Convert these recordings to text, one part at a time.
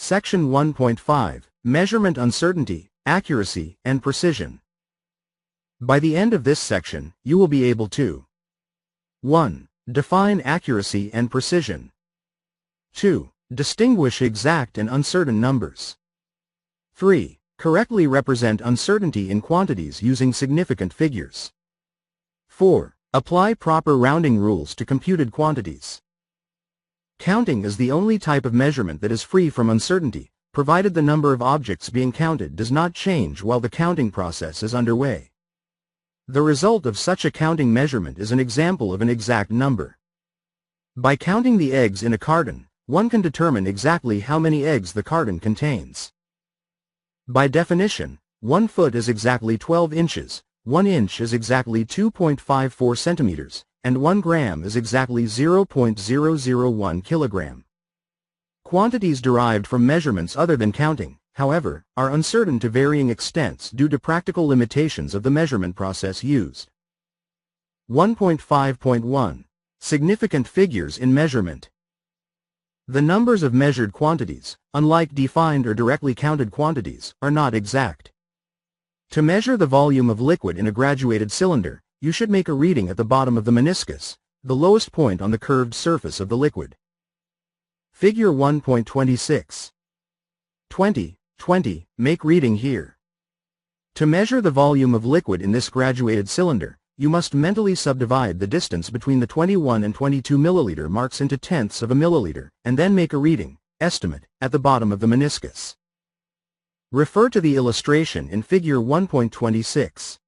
Section 1.5, Measurement Uncertainty, Accuracy, and Precision. By the end of this section, you will be able to 1. Define accuracy and precision. 2. Distinguish exact and uncertain numbers. 3. Correctly represent uncertainty in quantities using significant figures. 4. Apply proper rounding rules to computed quantities. Counting is the only type of measurement that is free from uncertainty, provided the number of objects being counted does not change while the counting process is underway. The result of such a counting measurement is an example of an exact number. By counting the eggs in a carton, one can determine exactly how many eggs the carton contains. By definition, 1 foot is exactly 12 inches, 1 inch is exactly 2.54 centimeters, and 1 gram is exactly 0.001 kilogram. Quantities derived from measurements other than counting, however, are uncertain to varying extents due to practical limitations of the measurement process used. 1.5.1 Significant figures in measurement. The numbers of measured quantities, unlike defined or directly counted quantities, are not exact. To measure the volume of liquid in a graduated cylinder, you should make a reading at the bottom of the meniscus, the lowest point on the curved surface of the liquid. Figure 1.26. 20. Make reading here. To measure the volume of liquid in this graduated cylinder, you must mentally subdivide the distance between the 21 and 22 milliliter marks into tenths of a milliliter, and then make a reading, estimate, at the bottom of the meniscus. Refer to the illustration in Figure 1.26.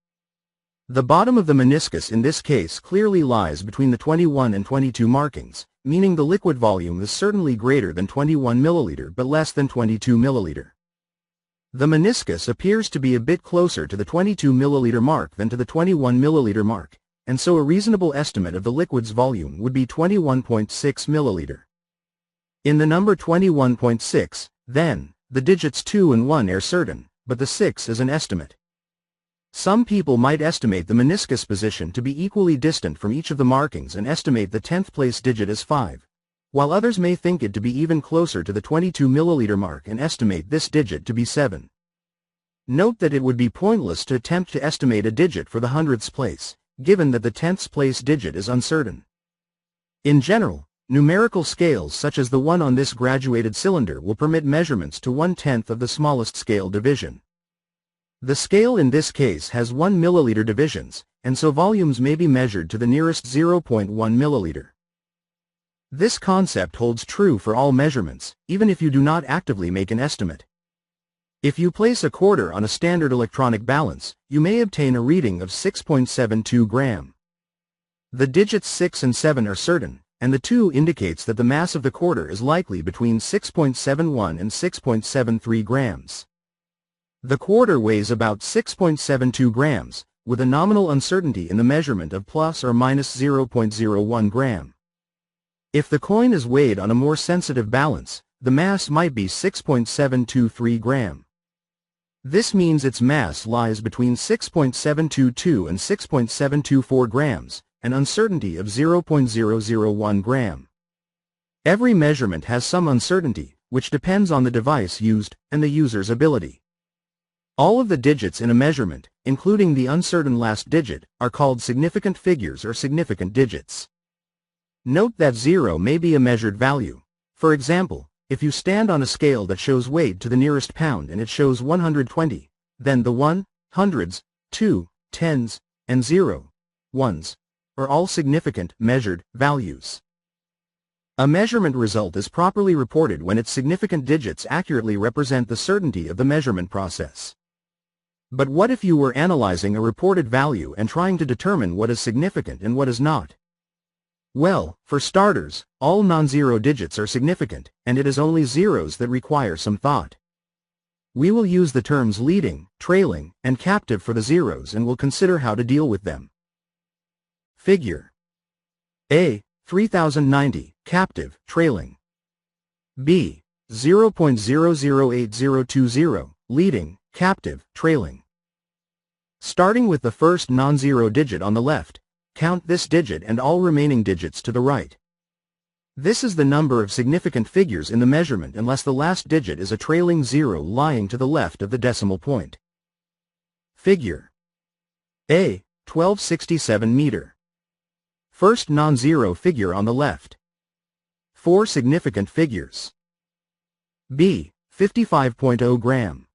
The bottom of the meniscus in this case clearly lies between the 21 and 22 markings, meaning the liquid volume is certainly greater than 21 milliliter but less than 22 milliliter. The meniscus appears to be a bit closer to the 22 milliliter mark than to the 21 milliliter mark, and so a reasonable estimate of the liquid's volume would be 21.6 milliliter. In the number 21.6, then, the digits 2 and 1 are certain, but the 6 is an estimate. Some people might estimate the meniscus position to be equally distant from each of the markings and estimate the 10th place digit as 5, while others may think it to be even closer to the 22 milliliter mark and estimate this digit to be 7. Note that it would be pointless to attempt to estimate a digit for the hundredths place, given that the 10th place digit is uncertain. In general, numerical scales such as the one on this graduated cylinder will permit measurements to 1/10 of the smallest scale division. The scale in this case has 1 milliliter divisions, and so volumes may be measured to the nearest 0.1 milliliter. This concept holds true for all measurements, even if you do not actively make an estimate. If you place a quarter on a standard electronic balance, you may obtain a reading of 6.72 gram. The digits 6 and 7 are certain, and the 2 indicates that the mass of the quarter is likely between 6.71 and 6.73 grams. The quarter weighs about 6.72 grams, with a nominal uncertainty in the measurement of plus or minus 0.01 gram. If the coin is weighed on a more sensitive balance, the mass might be 6.723 gram. This means its mass lies between 6.722 and 6.724 grams, an uncertainty of 0.001 gram. Every measurement has some uncertainty, which depends on the device used and the user's ability. All of the digits in a measurement, including the uncertain last digit, are called significant figures or significant digits. Note that 0 may be a measured value. For example, if you stand on a scale that shows weight to the nearest pound and it shows 120, then the 1, hundreds, 2, tens, and 0, ones, are all significant, measured, values. A measurement result is properly reported when its significant digits accurately represent the certainty of the measurement process. But what if you were analyzing a reported value and trying to determine what is significant and what is not? Well, for starters, all non-zero digits are significant, and it is only zeros that require some thought. We will use the terms leading, trailing, and captive for the zeros and will consider how to deal with them. Figure A. 3090, captive, trailing. B. 0.008020, leading, captive, trailing. Starting with the first non-zero digit on the left, count this digit and all remaining digits to the right. This is the number of significant figures in the measurement unless the last digit is a trailing zero lying to the left of the decimal point. Figure A. 1267 meter. First non-zero figure on the left. 4 significant figures. B. 55.0 gram.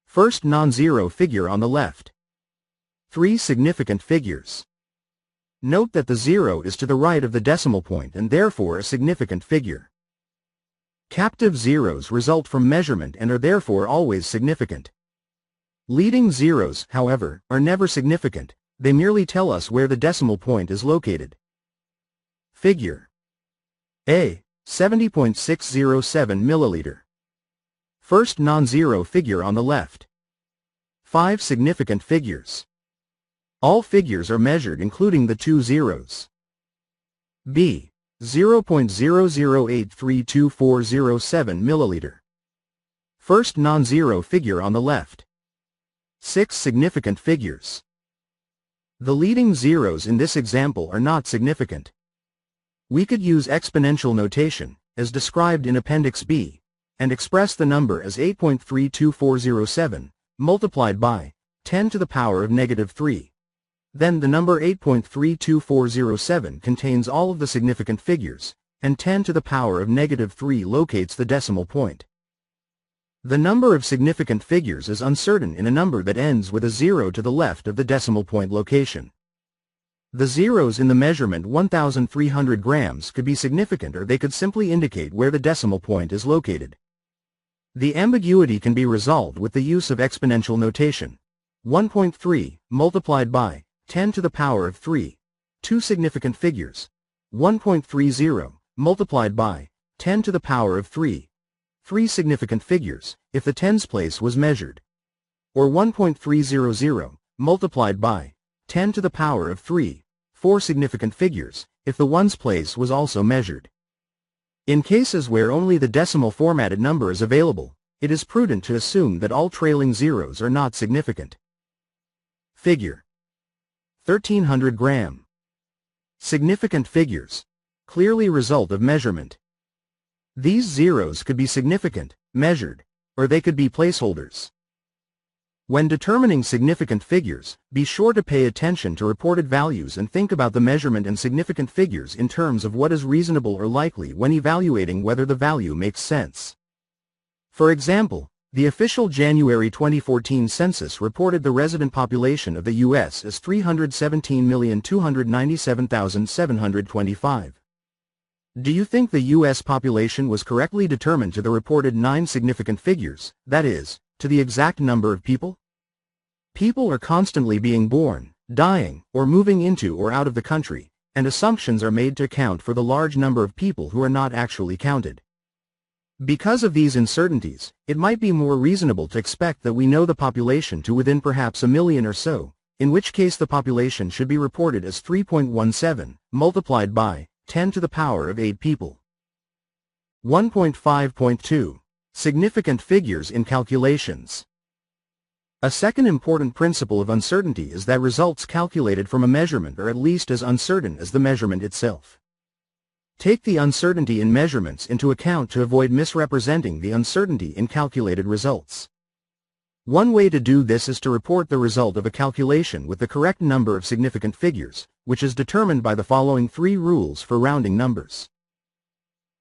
First non-zero figure on the left. 3 significant figures. Note that the zero is to the right of the decimal point and therefore a significant figure. Captive zeros result from measurement and are therefore always significant. Leading zeros, however, are never significant, they merely tell us where the decimal point is located. Figure A. 70.607 milliliter. First non-zero figure on the left. 5 significant figures. All figures are measured including the 2 zeros. B. 0.00832407 milliliter. First non-zero figure on the left. 6 significant figures. The leading zeros in this example are not significant. We could use exponential notation, as described in Appendix B, and express the number as 8.32407, multiplied by 10 to the power of -3. Then the number 8.32407 contains all of the significant figures, and 10 to the power of -3 locates the decimal point. The number of significant figures is uncertain in a number that ends with a 0 to the left of the decimal point location. The zeros in the measurement 1,300 grams could be significant or they could simply indicate where the decimal point is located. The ambiguity can be resolved with the use of exponential notation. 1.3 multiplied by 10 to the power of 3, 2 significant figures. 1.30 multiplied by 10 to the power of 3, 3 significant figures, if the tens place was measured. Or 1.300 multiplied by 10 to the power of 3, 4 significant figures, if the ones place was also measured. In cases where only the decimal formatted number is available, it is prudent to assume that all trailing zeros are not significant. Figure 1300 gram. Significant figures. Clearly result of measurement. These zeros could be significant, measured, or they could be placeholders. When determining significant figures, be sure to pay attention to reported values and think about the measurement and significant figures in terms of what is reasonable or likely when evaluating whether the value makes sense. For example, the official January 2014 census reported the resident population of the U.S. as 317,297,725. Do you think the U.S. population was correctly determined to the reported 9 significant figures, that is, to the exact number of people? People are constantly being born, dying, or moving into or out of the country, and assumptions are made to account for the large number of people who are not actually counted. Because of these uncertainties, it might be more reasonable to expect that we know the population to within perhaps a million or so, in which case the population should be reported as 3.17, multiplied by 10 to the power of 8 people. 1.5.2. Significant figures in calculations. A second important principle of uncertainty is that results calculated from a measurement are at least as uncertain as the measurement itself. Take the uncertainty in measurements into account to avoid misrepresenting the uncertainty in calculated results. One way to do this is to report the result of a calculation with the correct number of significant figures, which is determined by the following 3 rules for rounding numbers.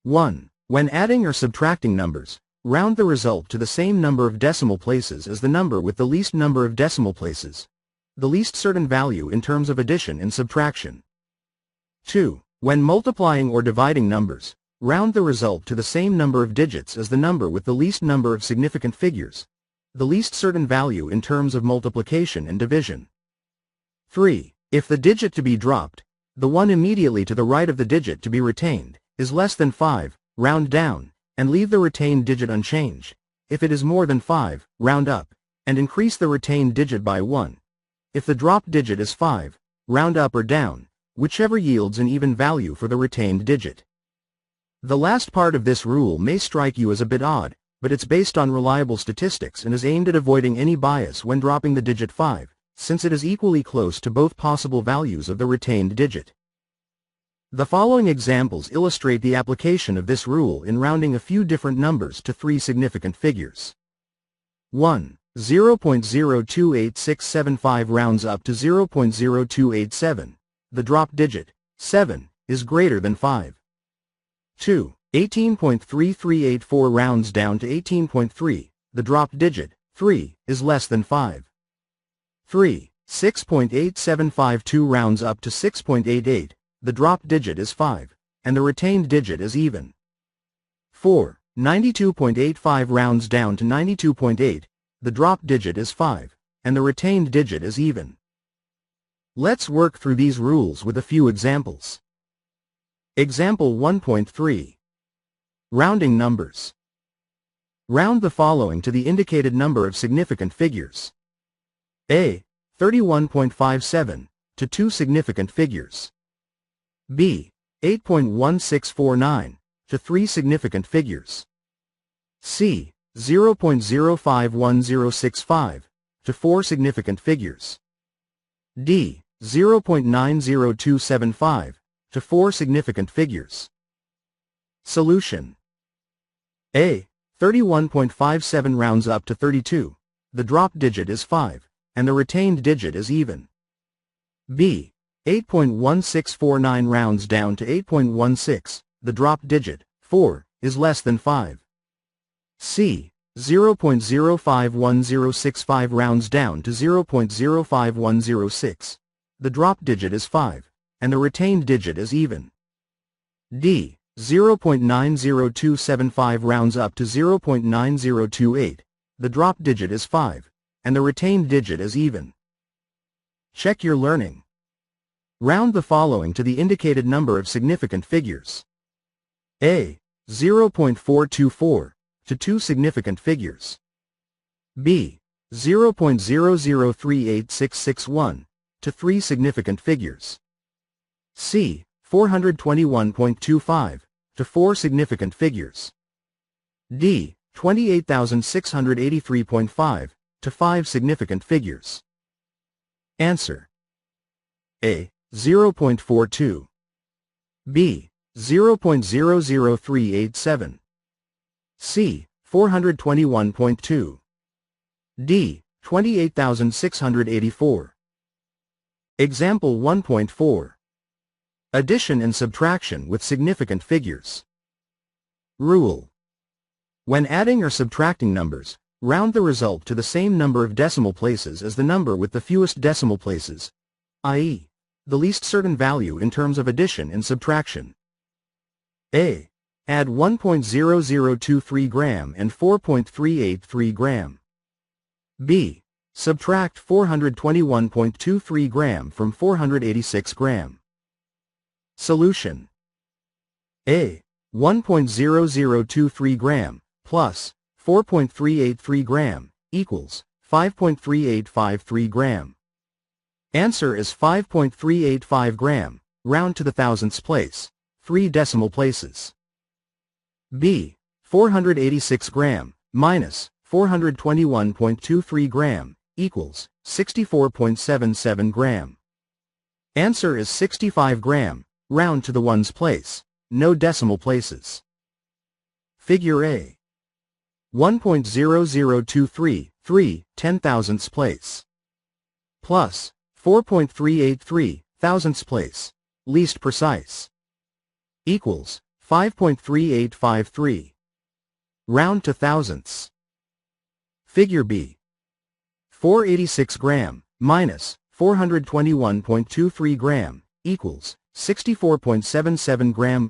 1. When adding or subtracting numbers, round the result to the same number of decimal places as the number with the least number of decimal places, the least certain value in terms of addition and subtraction. 2. When multiplying or dividing numbers, round the result to the same number of digits as the number with the least number of significant figures, the least certain value in terms of multiplication and division. 3. If the digit to be dropped, the one immediately to the right of the digit to be retained, is less than 5, round down, and leave the retained digit unchanged. If it is more than 5, round up, and increase the retained digit by 1. If the dropped digit is 5, round up or down, whichever yields an even value for the retained digit. The last part of this rule may strike you as a bit odd, but it's based on reliable statistics and is aimed at avoiding any bias when dropping the digit 5, since it is equally close to both possible values of the retained digit. The following examples illustrate the application of this rule in rounding a few different numbers to three significant figures. 1. 0.028675 rounds up to 0.0287. The drop digit, 7, is greater than 5. 2. 18.3384 rounds down to 18.3. The drop digit, 3, is less than 5. 3. 6.8752 rounds up to 6.88. The drop digit is 5, and the retained digit is even. 4. 92.85 rounds down to 92.8. The drop digit is 5, and the retained digit is even. Let's work through these rules with a few examples. Example 1.3. Rounding numbers. Round the following to the indicated number of significant figures. A. 31.57, to two significant figures. B. 8.1649, to three significant figures. C. 0.051065, to four significant figures. D. 0.90275, to four significant figures. Solution. A. 31.57 rounds up to 32. The drop digit is 5, and the retained digit is even. B. 8.1649 rounds down to 8.16. The drop digit, 4, is less than 5. C. 0.051065 rounds down to 0.05106. The drop digit is 5, and the retained digit is even. D. 0.90275 rounds up to 0.9028. The drop digit is 5, and the retained digit is even. Check your learning. Round the following to the indicated number of significant figures. A. 0.424, to two significant figures. B. 0.0038661, to three significant figures. C. 421.25, to four significant figures. D. 28,683.5, to five significant figures. Answer. A. 0.42. B. 0.00387. C. 421.2. D. 28,684. Example 1.4. Addition and subtraction with significant figures. Rule. When adding or subtracting numbers, round the result to the same number of decimal places as the number with the fewest decimal places, i.e., the least certain value in terms of addition and subtraction. A. Add 1.0023 gram and 4.383 gram. B. Subtract 421.23 gram from 486 gram. Solution. A. 1.0023 gram plus 4.383 gram equals 5.3853 gram. Answer is 5.385 gram, round to the thousandths place, 3 decimal places. B. 486 gram minus 421.23 gram equals 64.77 gram. Answer is 65 gram, round to the ones place, no decimal places. Figure A. 1.0023, 3 ten-thousandths place. Plus 4.383 thousandths place, least precise. Equals 5.3853. Round to thousandths. Figure B. 486 gram minus 421.23 gram equals 64.77 gram.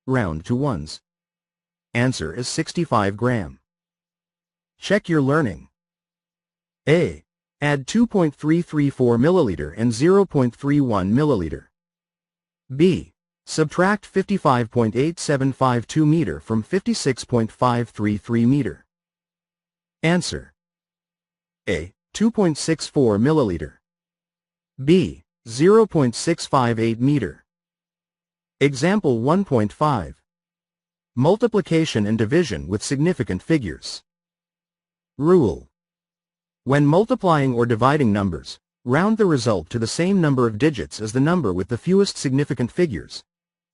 Round to ones. Answer is 65 gram. Check your learning. A. Add 2.334 milliliter and 0.31 milliliter. B. Subtract 55.8752 meter from 56.533 meter. Answer. A. 2.64 milliliter. B. 0.658 meter. Example 1.5. Multiplication and division with significant figures. Rule. When multiplying or dividing numbers, Round the result to the same number of digits as the number with the fewest significant figures,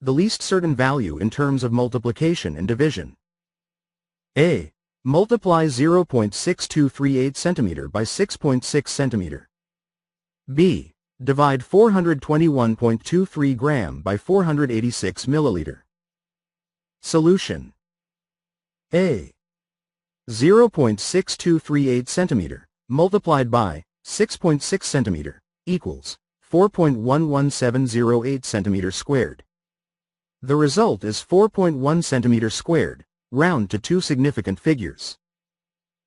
the least certain value in terms of multiplication and division. A. Multiply 0.6238 cm by 6.6 cm. B. Divide 421.23 gram by 486 milliliter. Solution. A. 0.6238 cm multiplied by 6.6 cm equals 4.11708 cm squared. The result is 4.1 cm squared, round to two significant figures.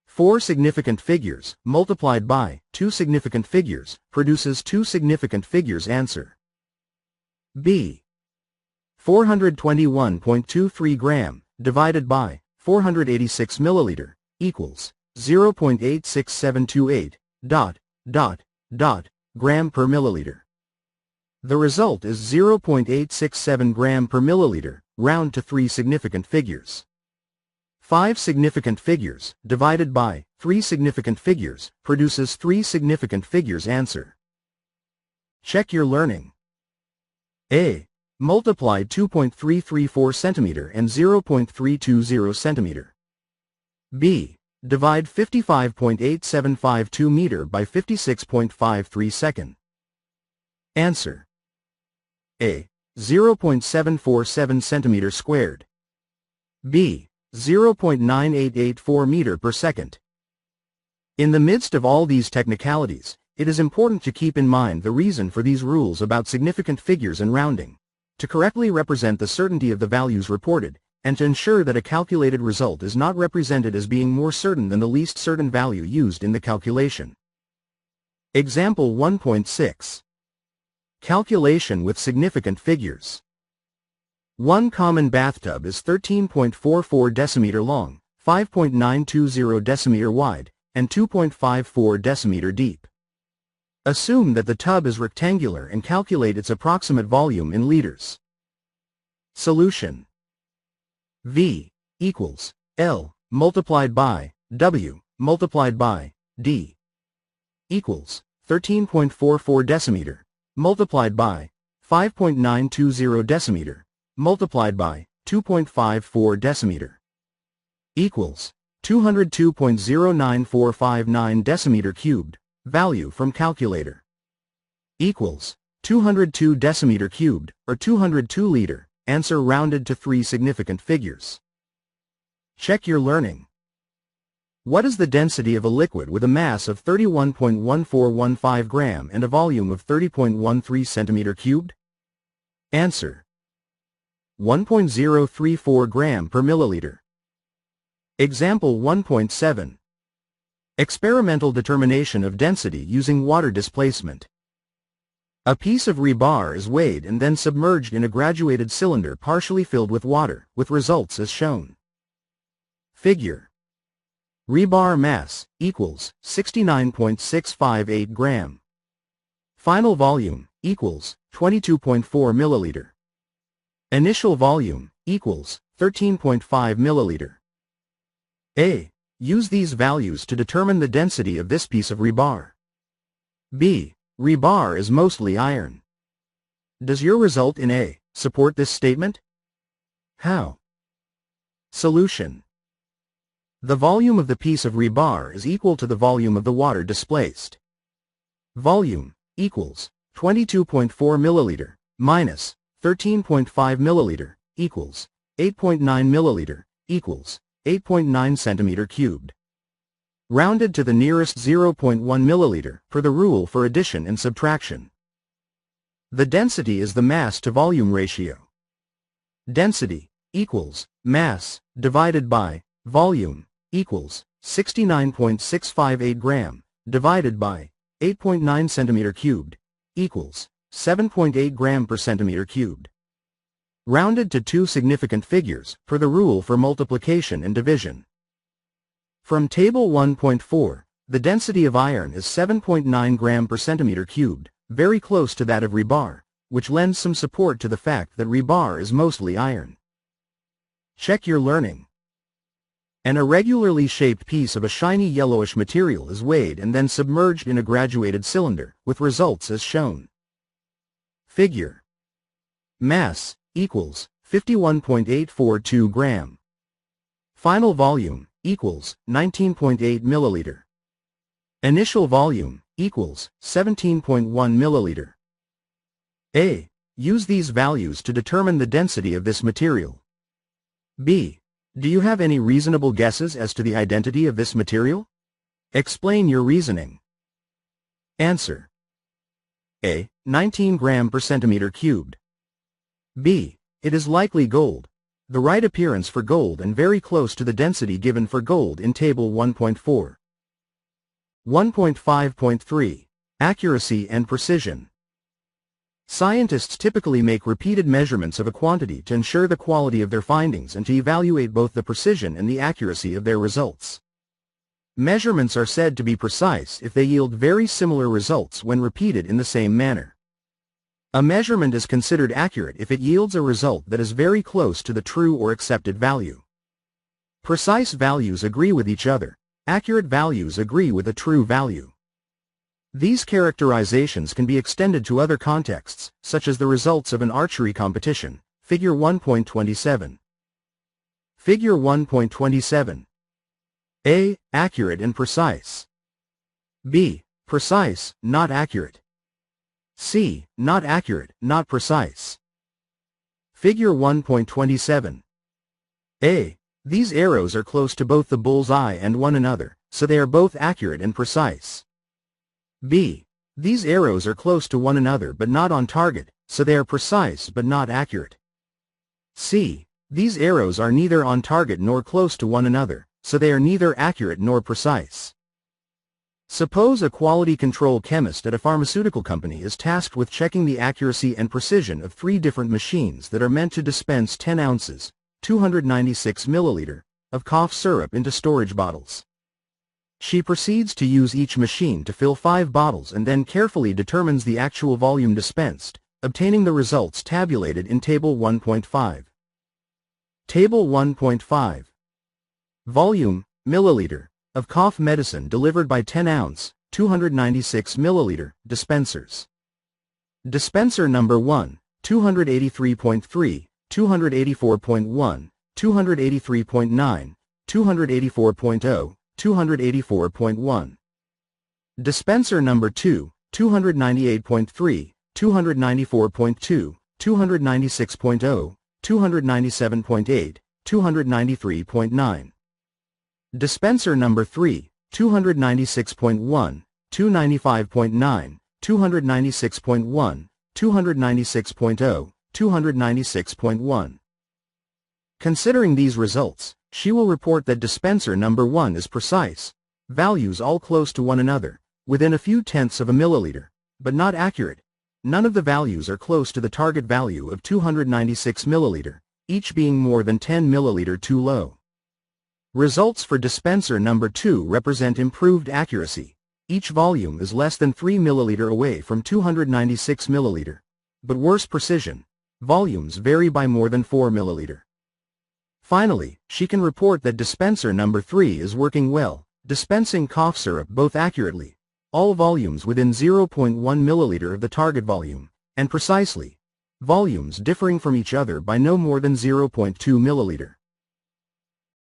4 significant figures multiplied by 2 significant figures produces 2 significant figures answer. B. 421.23 gram divided by 486 milliliter equals 0.86728 gram per milliliter. The result is 0.867 gram per milliliter, round to 3 significant figures. 5 significant figures divided by 3 significant figures produces 3 significant figures answer. Check your learning. A. Multiply 2.334 cm and 0.320 cm. B. Divide 55.8752 meter by 56.53 second. Answer. A. 0.747 cm squared. B. 0.9884 meter per second. In the midst of all these technicalities, it is important to keep in mind the reason for these rules about significant figures and rounding, to correctly represent the certainty of the values reported, and to ensure that a calculated result is not represented as being more certain than the least certain value used in the calculation. Example 1.6. Calculation with significant figures. One common bathtub is 13.44 decimeter long, 5.920 decimeter wide, and 2.54 decimeter deep. Assume that the tub is rectangular and calculate its approximate volume in liters. Solution. V equals L multiplied by W multiplied by D equals 13.44 decimeter multiplied by 5.920 decimeter multiplied by 2.54 decimeter equals 202.09459 decimeter cubed, value from calculator, equals 202 decimeter cubed, or 202 liter, answer rounded to 3 significant figures. Check your learning. What is the density of a liquid with a mass of 31.1415 gram and a volume of 30.13 centimeter cubed? Answer. 1.034 gram per milliliter. Example 1.7. Experimental determination of density using water displacement. A piece of rebar is weighed and then submerged in a graduated cylinder partially filled with water, with results as shown. Figure. Rebar mass equals 69.658 gram. Final volume equals 22.4 milliliter. Initial volume equals 13.5 milliliter. A. Use these values to determine the density of this piece of rebar. B. Rebar is mostly iron. Does your result in A support this statement? How? Solution. The volume of the piece of rebar is equal to the volume of the water displaced. Volume equals 22.4 milliliter minus 13.5 milliliter equals 8.9 milliliter equals 8.9 centimeter cubed. Rounded to the nearest 0.1 milliliter per the rule for addition and subtraction. The density is the mass to volume ratio. Density equals mass divided by volume equals 69.658 gram divided by 8.9 centimeter cubed equals 7.8 gram per centimeter cubed. Rounded to 2 significant figures per the rule for multiplication and division. From table 1.4, the density of iron is 7.9 gram per centimeter cubed, very close to that of rebar, which lends some support to the fact that rebar is mostly iron. Check your learning. An irregularly shaped piece of a shiny yellowish material is weighed and then submerged in a graduated cylinder, with results as shown. Figure. Mass equals 51.842 gram. Final volume equals 19.8 milliliter. Initial volume equals 17.1 milliliter. A. Use these values to determine the density of this material. B. Do you have any reasonable guesses as to the identity of this material? Explain your reasoning. Answer. A. 19 gram per centimeter cubed. B. It is likely gold. The right appearance for gold and very close to the density given for gold in Table 1.4. 1.5.3. Accuracy and precision. Scientists typically make repeated measurements of a quantity to ensure the quality of their findings and to evaluate both the precision and the accuracy of their results. Measurements are said to be precise if they yield very similar results when repeated in the same manner. A measurement is considered accurate if it yields a result that is very close to the true or accepted value. Precise values agree with each other. Accurate values agree with a true value. These characterizations can be extended to other contexts, such as the results of an archery competition. Figure 1.27. Figure 1.27. A. Accurate and precise. B. Precise, not accurate. C. Not accurate, not precise. Figure 1.27. A. These arrows are close to both the bull's eye and one another, so they are both accurate and precise. B. These arrows are close to one another but not on target, so they are precise but not accurate. C. These arrows are neither on target nor close to one another, so they are neither accurate nor precise. Suppose a quality control chemist at a pharmaceutical company is tasked with checking the accuracy and precision of 3 different machines that are meant to dispense 10 ounces, 296 milliliter, of cough syrup into storage bottles. She proceeds to use each machine to fill 5 bottles and then carefully determines the actual volume dispensed, obtaining the results tabulated in Table 1.5. Table 1.5. Volume, milliliter, of cough medicine delivered by 10-ounce, 296 milliliter, dispensers. Dispenser number 1, 283.3, 284.1, 283.9, 284.0, 284.1. Dispenser number 2, 298.3, 294.2, 296.0, 297.8, 293.9. Dispenser number 3, 296.1, 295.9, 296.1, 296.0, 296.1. Considering these results, she will report that dispenser number 1 is precise, values all close to one another, within a few tenths of a milliliter, but not accurate. None of the values are close to the target value of 296 milliliter, each being more than 10 milliliter too low. Results for dispenser number 2 represent improved accuracy. Each volume is less than 3 milliliter away from 296 milliliter. But worse precision. Volumes vary by more than 4 milliliter. Finally, she can report that dispenser number 3 is working well, dispensing cough syrup both accurately, all volumes within 0.1 milliliter of the target volume, and precisely, volumes differing from each other by no more than 0.2 milliliter.